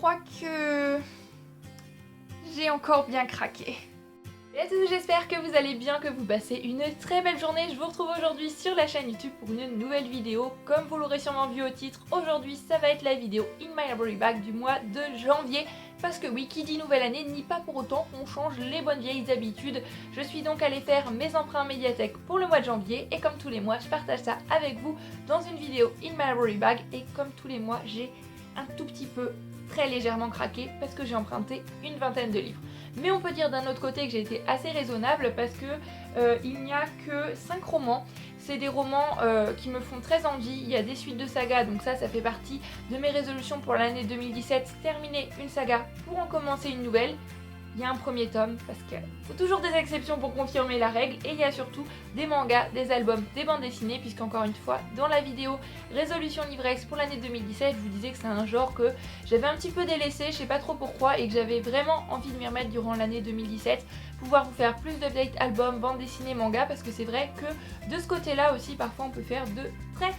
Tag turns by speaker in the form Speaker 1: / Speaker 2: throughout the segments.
Speaker 1: crois que j'ai encore bien craqué. Et à tous, j'espère que vous allez bien, que vous passez une très belle journée. Je vous retrouve aujourd'hui sur la chaîne YouTube pour une nouvelle vidéo. Comme vous l'aurez sûrement vu au titre, aujourd'hui ça va être la vidéo In My Library Bag du mois de janvier. Parce que oui, qui dit nouvelle année, nie pas pour autant qu'on change les bonnes vieilles habitudes. Je suis donc allée faire mes emprunts médiathèque pour le mois de janvier. Et comme tous les mois, je partage ça avec vous dans une vidéo In My Library Bag. Et comme tous les mois, j'ai un tout petit peu, très légèrement craqué parce que j'ai emprunté une vingtaine de livres. Mais on peut dire d'un autre côté que j'ai été assez raisonnable parce que il n'y a que 5 romans. C'est des romans qui me font très envie. Il y a des suites de sagas, donc ça fait partie de mes résolutions pour l'année 2017. Terminer une saga pour en commencer une nouvelle. Il y a un premier tome, parce qu'il faut toujours des exceptions pour confirmer la règle, et il y a surtout des mangas, des albums, des bandes dessinées, puisqu'encore une fois, dans la vidéo Résolution Livrex pour l'année 2017, je vous disais que c'est un genre que j'avais un petit peu délaissé, je sais pas trop pourquoi, et que j'avais vraiment envie de m'y remettre durant l'année 2017, pouvoir vous faire plus d'updates albums, bandes dessinées, mangas, parce que c'est vrai que de ce côté-là aussi, parfois on peut faire de très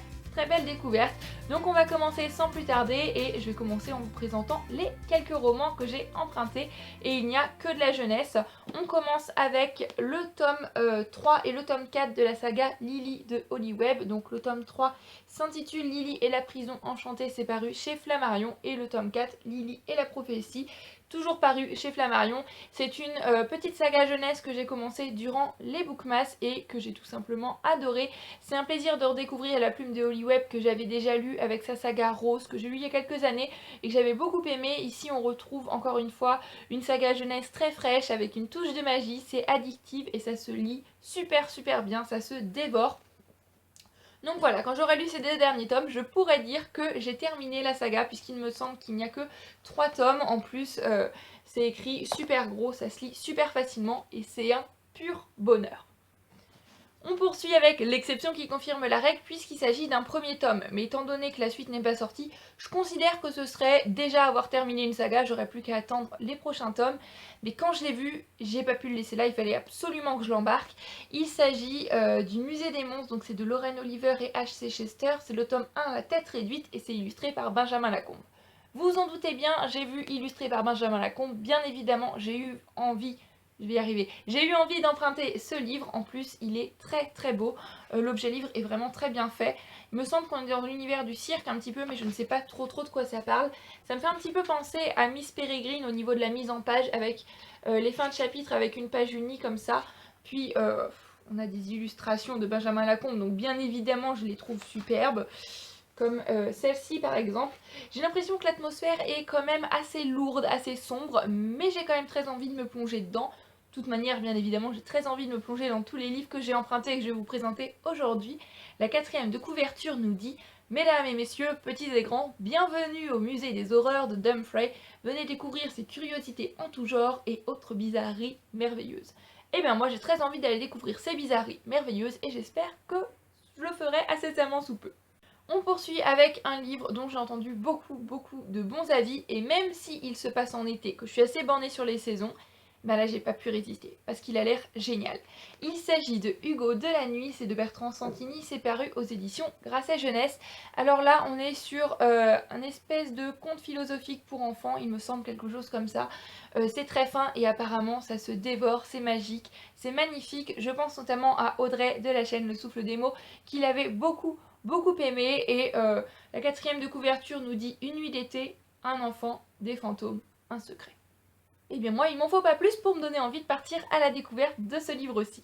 Speaker 1: belle découverte. Donc on va commencer sans plus tarder et je vais commencer en vous présentant les quelques romans que j'ai empruntés et il n'y a que de la jeunesse. On commence avec le tome 3 et le tome 4 de la saga Lily de Holyweb. Donc le tome 3 s'intitule Lily et la prison enchantée, c'est paru chez Flammarion, et le tome 4 Lily et la prophétie, toujours paru chez Flammarion. C'est une petite saga jeunesse que j'ai commencé durant les Bookmas et que j'ai tout simplement adoré. C'est un plaisir de redécouvrir La Plume de Holyweb que j'avais déjà lu avec sa saga Rose, que j'ai lu il y a quelques années et que j'avais beaucoup aimé. Ici on retrouve encore une fois une saga jeunesse très fraîche avec une touche de magie, c'est addictif et ça se lit super bien, ça se dévore. Donc voilà, quand j'aurai lu ces 2 derniers tomes, je pourrais dire que j'ai terminé la saga, puisqu'il me semble qu'il n'y a que 3 tomes. En plus, c'est écrit super gros, ça se lit super facilement et c'est un pur bonheur. On poursuit avec l'exception qui confirme la règle puisqu'il s'agit d'un premier tome. Mais étant donné que la suite n'est pas sortie, je considère que ce serait déjà avoir terminé une saga, j'aurais plus qu'à attendre les prochains tomes. Mais quand je l'ai vu, j'ai pas pu le laisser là, il fallait absolument que je l'embarque. Il s'agit du Musée des monstres, donc c'est de Lauren Oliver et H.C. Chester. C'est le tome 1 La tête réduite et c'est illustré par Benjamin Lacombe. Vous en doutez bien, j'ai vu illustré par Benjamin Lacombe, bien évidemment j'ai eu envie... Je vais y arriver. J'ai eu envie d'emprunter ce livre, en plus il est très beau, l'objet livre est vraiment très bien fait. Il me semble qu'on est dans l'univers du cirque un petit peu, mais je ne sais pas trop de quoi ça parle. Ça me fait un petit peu penser à Miss Peregrine au niveau de la mise en page, avec les fins de chapitre avec une page unie comme ça. Puis on a des illustrations de Benjamin Lacombe, donc bien évidemment je les trouve superbes. Comme celle-ci par exemple. J'ai l'impression que l'atmosphère est quand même assez lourde, assez sombre, mais j'ai quand même très envie de me plonger dedans. De toute manière, bien évidemment, j'ai très envie de me plonger dans tous les livres que j'ai empruntés et que je vais vous présenter aujourd'hui. La 4e de couverture nous dit « Mesdames et messieurs, petits et grands, bienvenue au musée des horreurs de Dumfries. Venez découvrir ces curiosités en tout genre et autres bizarreries merveilleuses. » Eh bien moi j'ai très envie d'aller découvrir ces bizarreries merveilleuses et j'espère que je le ferai incessamment sous peu. On poursuit avec un livre dont j'ai entendu beaucoup de bons avis, et même s'il se passe en été, que je suis assez bornée sur les saisons, bah là j'ai pas pu résister, parce qu'il a l'air génial. Il s'agit de Hugo de la nuit, c'est de Bertrand Santini, c'est paru aux éditions Grasset Jeunesse. Alors là on est sur un espèce de conte philosophique pour enfants, il me semble, quelque chose comme ça. C'est très fin et apparemment ça se dévore, c'est magique, c'est magnifique. Je pense notamment à Audrey de la chaîne Le Souffle des mots, qui l'avait beaucoup aimé, et la 4e de couverture nous dit une nuit d'été, un enfant, des fantômes, un secret. Et bien moi il m'en faut pas plus pour me donner envie de partir à la découverte de ce livre aussi.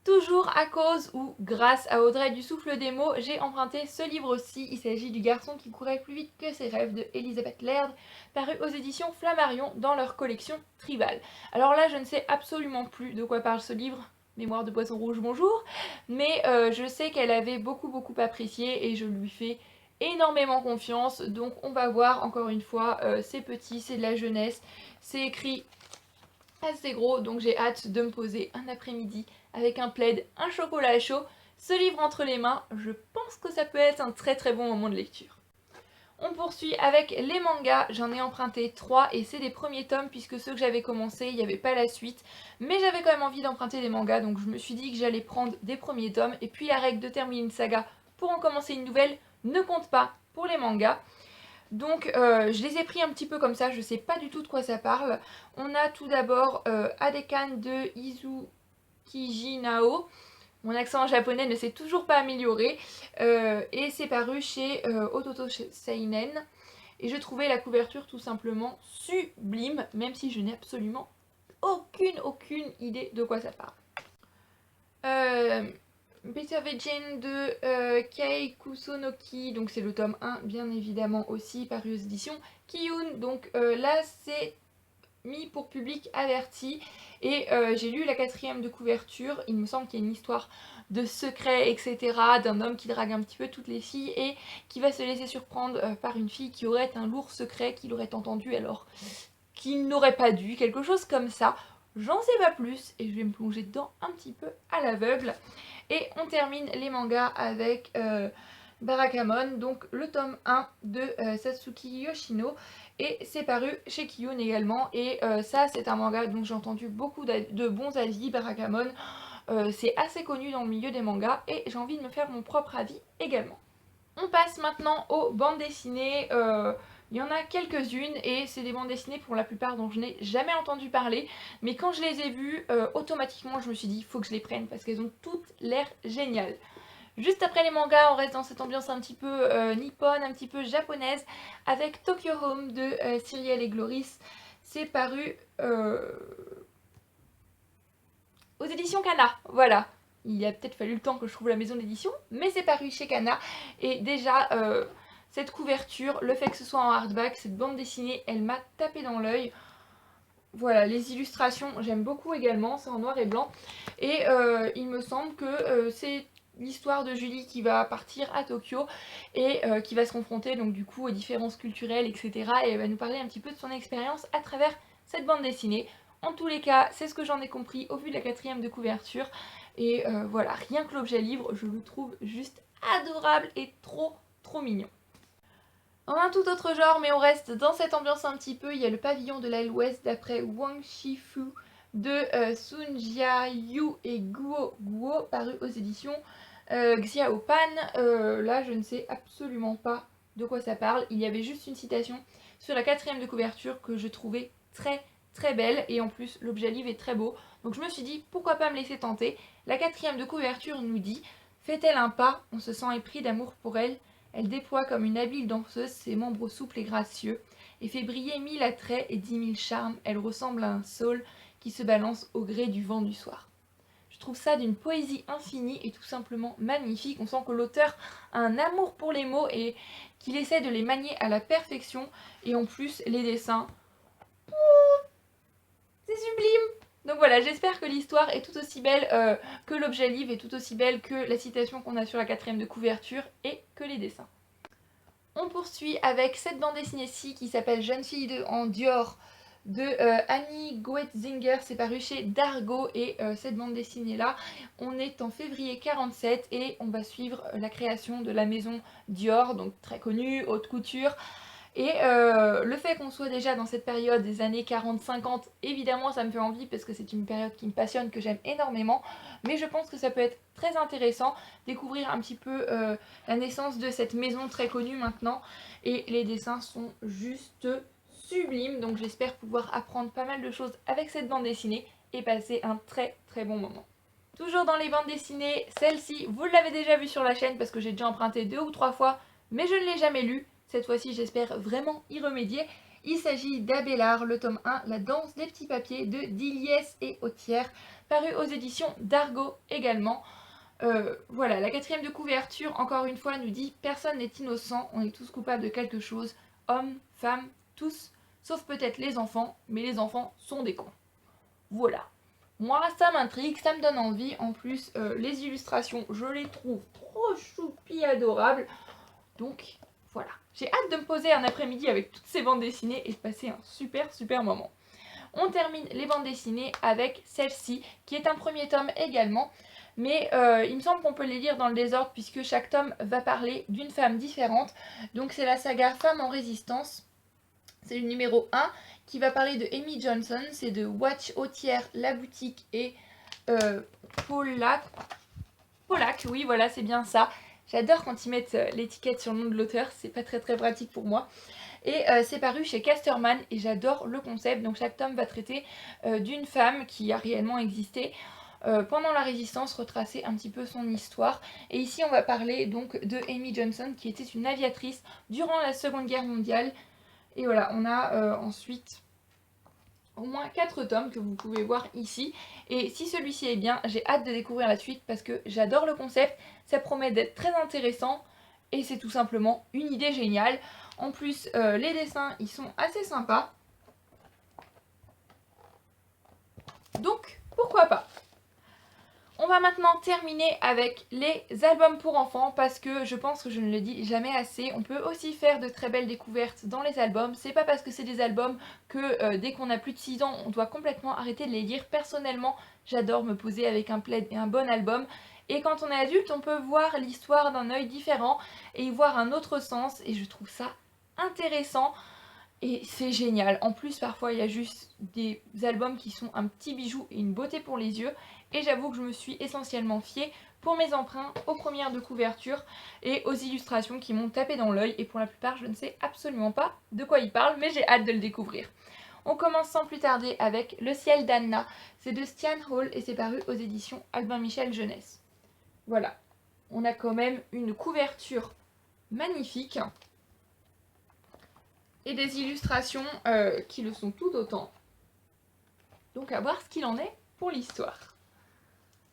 Speaker 1: Toujours à cause ou grâce à Audrey du Souffle des mots, j'ai emprunté ce livre aussi. Il s'agit du garçon qui courait plus vite que ses rêves de Elisabeth Laird, paru aux éditions Flammarion dans leur collection Tribal. Alors là je ne sais absolument plus de quoi parle ce livre. Mémoire de poisson rouge, bonjour. Mais je sais qu'elle avait beaucoup apprécié et je lui fais énormément confiance. Donc on va voir, encore une fois, c'est petit, c'est de la jeunesse, c'est écrit assez gros, donc j'ai hâte de me poser un après-midi avec un plaid, un chocolat chaud, ce livre entre les mains. Je pense que ça peut être un très bon moment de lecture. On poursuit avec les mangas, j'en ai emprunté 3 et c'est des premiers tomes puisque ceux que j'avais commencé, il n'y avait pas la suite. Mais j'avais quand même envie d'emprunter des mangas, donc je me suis dit que j'allais prendre des premiers tomes. Et puis la règle de terminer une saga pour en commencer une nouvelle ne compte pas pour les mangas. Donc je les ai pris un petit peu comme ça, je sais pas du tout de quoi ça parle. On a tout d'abord Adekan de Izukiji Nao. Mon accent japonais ne s'est toujours pas amélioré. Et c'est paru chez Ototo Seinen. Et je trouvais la couverture tout simplement sublime, même si je n'ai absolument aucune idée de quoi ça parle. Better Virgin de Kei Kusunoki, donc c'est le tome 1 bien évidemment aussi, paru aux éditions Kiyun. Donc là c'est mis pour public averti et j'ai lu la 4e de couverture. Il me semble qu'il y a une histoire de secret etc, d'un homme qui drague un petit peu toutes les filles et qui va se laisser surprendre par une fille qui aurait un lourd secret qu'il aurait entendu alors qu'il n'aurait pas dû, quelque chose comme ça. J'en sais pas plus et je vais me plonger dedans un petit peu à l'aveugle. Et on termine les mangas avec Barakamon, donc le tome 1 de Satsuki Yoshino. Et c'est paru chez Kiyun également. Et ça c'est un manga dont j'ai entendu beaucoup de bons avis. Barakamon, c'est assez connu dans le milieu des mangas et j'ai envie de me faire mon propre avis également. On passe maintenant aux bandes dessinées. Il y en a quelques-unes et c'est des bandes dessinées pour la plupart dont je n'ai jamais entendu parler. Mais quand je les ai vues, automatiquement je me suis dit il faut que je les prenne parce qu'elles ont toutes l'air géniales. Juste après les mangas, on reste dans cette ambiance un petit peu nippone, un petit peu japonaise, avec Tokyo Home de Cyrielle et Gloris. C'est paru aux éditions Kana, voilà. Il a peut-être fallu le temps que je trouve la maison d'édition, mais c'est paru chez Kana. Et déjà, cette couverture, le fait que ce soit en hardback, cette bande dessinée, elle m'a tapé dans l'œil. Voilà, les illustrations, j'aime beaucoup également, c'est en noir et blanc. Et il me semble que c'est l'histoire de Julie qui va partir à Tokyo et qui va se confronter donc du coup aux différences culturelles, etc. Et elle va nous parler un petit peu de son expérience à travers cette bande dessinée. En tous les cas, c'est ce que j'en ai compris au vu de la 4e de couverture. Et voilà, rien que l'objet livre, je le trouve juste adorable et trop mignon. Dans un tout autre genre, mais on reste dans cette ambiance un petit peu, il y a le pavillon de l'aile ouest d'après Wang Shifu de Sun Jia-yu et Guo Guo, paru aux éditions Xiaopan. Là, je ne sais absolument pas de quoi ça parle. Il y avait juste une citation sur la 4e de couverture que je trouvais très belle et en plus l'objet livre est très beau. Donc je me suis dit pourquoi pas me laisser tenter. La 4e de couverture nous dit « Fait-elle un pas, on se sent épris d'amour pour elle. Elle déploie comme une habile danseuse ses membres souples et gracieux et fait briller 1000 attraits et 10 000 charmes. Elle ressemble à un saule qui se balance au gré du vent du soir. » Je trouve ça d'une poésie infinie et tout simplement magnifique. On sent que l'auteur a un amour pour les mots et qu'il essaie de les manier à la perfection. Et en plus, les dessins, c'est sublime! Donc voilà, j'espère que l'histoire est tout aussi belle que l'objet livre, est tout aussi belle que la citation qu'on a sur la 4e de couverture et que les dessins. On poursuit avec cette bande dessinée-ci qui s'appelle Jeune fille en Dior de Annie Goetzinger, c'est paru chez Dargo. Et cette bande dessinée là, on est en février 47 et on va suivre la création de la maison Dior, donc très connue, haute couture. Et le fait qu'on soit déjà dans cette période des années 40-50, évidemment ça me fait envie parce que c'est une période qui me passionne, que j'aime énormément. Mais je pense que ça peut être très intéressant, découvrir un petit peu la naissance de cette maison très connue maintenant. Et les dessins sont juste sublimes, donc j'espère pouvoir apprendre pas mal de choses avec cette bande dessinée et passer un très bon moment. Toujours dans les bandes dessinées, celle-ci, vous l'avez déjà vue sur la chaîne parce que j'ai déjà emprunté 2 ou 3 fois, mais je ne l'ai jamais lue. Cette fois-ci, j'espère vraiment y remédier. Il s'agit d'Abélard, le tome 1, La danse des petits papiers de Diliès et Autière, paru aux éditions d'Argo également. Voilà, la 4e de couverture, encore une fois, nous dit « Personne n'est innocent, on est tous coupables de quelque chose, hommes, femmes, tous, sauf peut-être les enfants, mais les enfants sont des cons. » Voilà. Moi, ça m'intrigue, ça me donne envie. En plus, les illustrations, je les trouve trop choupies, adorables. Donc, voilà. J'ai hâte de me poser un après-midi avec toutes ces bandes dessinées et de passer un super moment. On termine les bandes dessinées avec celle-ci, qui est un premier tome également. Mais il me semble qu'on peut les lire dans le désordre puisque chaque tome va parler d'une femme différente. Donc c'est la saga Femmes en résistance. C'est le numéro 1 qui va parler de Amy Johnson. C'est de Watch, Autière, La Boutique et Polak, oui voilà c'est bien ça. J'adore quand ils mettent l'étiquette sur le nom de l'auteur, c'est pas très pratique pour moi. Et c'est paru chez Casterman et j'adore le concept. Donc chaque tome va traiter d'une femme qui a réellement existé pendant la Résistance, retracer un petit peu son histoire. Et ici on va parler donc de Amy Johnson qui était une aviatrice durant la Seconde Guerre mondiale. Et voilà, on a ensuite au moins 4 tomes que vous pouvez voir ici. Et si celui-ci est bien, j'ai hâte de découvrir la suite parce que j'adore le concept, ça promet d'être très intéressant et c'est tout simplement une idée géniale. En plus, les dessins, ils sont assez sympas. Donc, pourquoi pas. On va maintenant terminer avec les albums pour enfants parce que je pense que je ne le dis jamais assez. On peut aussi faire de très belles découvertes dans les albums. C'est pas parce que c'est des albums que dès qu'on a plus de 6 ans, on doit complètement arrêter de les lire. Personnellement, j'adore me poser avec un plaid et un bon album. Et quand on est adulte, on peut voir l'histoire d'un œil différent et y voir un autre sens. Et je trouve ça intéressant. Et c'est génial. En plus, parfois, il y a juste des albums qui sont un petit bijou et une beauté pour les yeux. Et j'avoue que je me suis essentiellement fiée pour mes emprunts aux premières de couverture et aux illustrations qui m'ont tapé dans l'œil. Et pour la plupart, je ne sais absolument pas de quoi ils parlent, mais j'ai hâte de le découvrir. On commence sans plus tarder avec Le ciel d'Anna. C'est de Stian Hall et c'est paru aux éditions Albin Michel Jeunesse. Voilà. On a quand même une couverture magnifique. Et des illustrations qui le sont tout autant. Donc à voir ce qu'il en est pour l'histoire.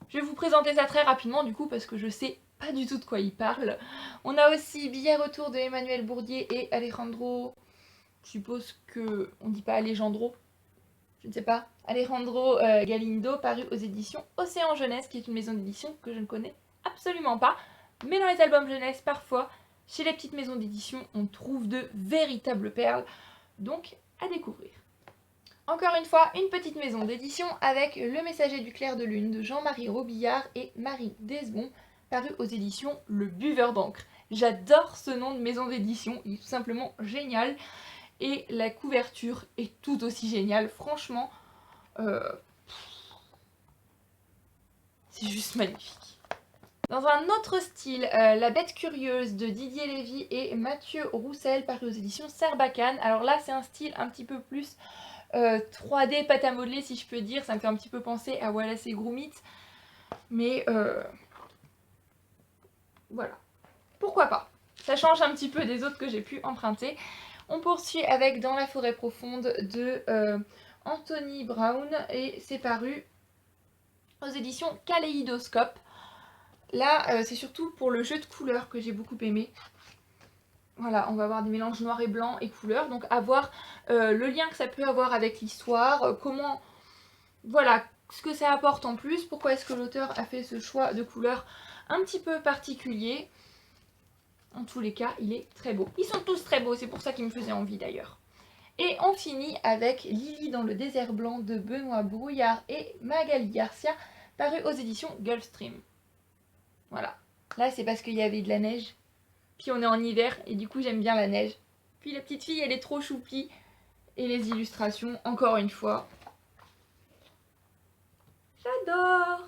Speaker 1: Je vais vous présenter ça très rapidement du coup parce que je sais pas du tout de quoi il parle. On a aussi Billet retour de Emmanuel Bourdier et Alejandro, je suppose que on dit pas Alejandro, je ne sais pas, Alejandro Galindo, paru aux éditions Océan Jeunesse, qui est une maison d'édition que je ne connais absolument pas. Mais dans les albums jeunesse, parfois, chez les petites maisons d'édition, on trouve de véritables perles, donc à découvrir. Encore une fois, une petite maison d'édition avec Le Messager du clair de lune de Jean-Marie Robillard et Marie Desbon, paru aux éditions Le Buveur d'encre. J'adore ce nom de maison d'édition, il est tout simplement génial. Et la couverture est tout aussi géniale, franchement, c'est juste magnifique. Dans un autre style, La Bête curieuse de Didier Lévy et Mathieu Roussel, paru aux éditions Sarbacane. Alors là, c'est un style un petit peu plus 3D, pâte à modeler si je peux dire. Ça me fait un petit peu penser à Wallace et Gromit. Mais voilà. Pourquoi pas. Ça change un petit peu des autres que j'ai pu emprunter. On poursuit avec Dans la forêt profonde de Anthony Brown et c'est paru aux éditions Kaléidoscope. Là, c'est surtout pour le jeu de couleurs que j'ai beaucoup aimé. Voilà, on va avoir des mélanges noir et blanc et couleurs. Donc à voir le lien que ça peut avoir avec l'histoire, comment... Voilà, ce que ça apporte en plus, pourquoi est-ce que l'auteur a fait ce choix de couleurs un petit peu particulier. En tous les cas, il est très beau. Ils sont tous très beaux, c'est pour ça qu'ils me faisaient envie d'ailleurs. Et on finit avec Lily dans le désert blanc de Benoît Brouillard et Magali Garcia, paru aux éditions Gulfstream. Voilà. Là, c'est parce qu'il y avait de la neige. Puis on est en hiver et du coup, j'aime bien la neige. Puis la petite fille, elle est trop choupie. Et les illustrations, encore une fois. J'adore!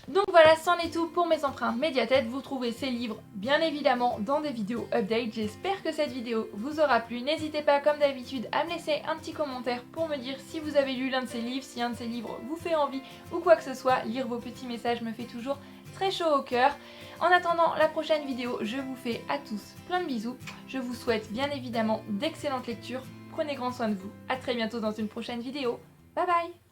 Speaker 1: Donc voilà, c'en est tout pour mes empreintes Médiathèque. Vous trouverez ces livres bien évidemment dans des vidéos update. J'espère que cette vidéo vous aura plu. N'hésitez pas comme d'habitude à me laisser un petit commentaire pour me dire si vous avez lu l'un de ces livres, si un de ces livres vous fait envie ou quoi que ce soit. Lire vos petits messages me fait toujours très chaud au cœur. En attendant la prochaine vidéo, je vous fais à tous plein de bisous. Je vous souhaite bien évidemment d'excellentes lectures. Prenez grand soin de vous. A très bientôt dans une prochaine vidéo. Bye bye!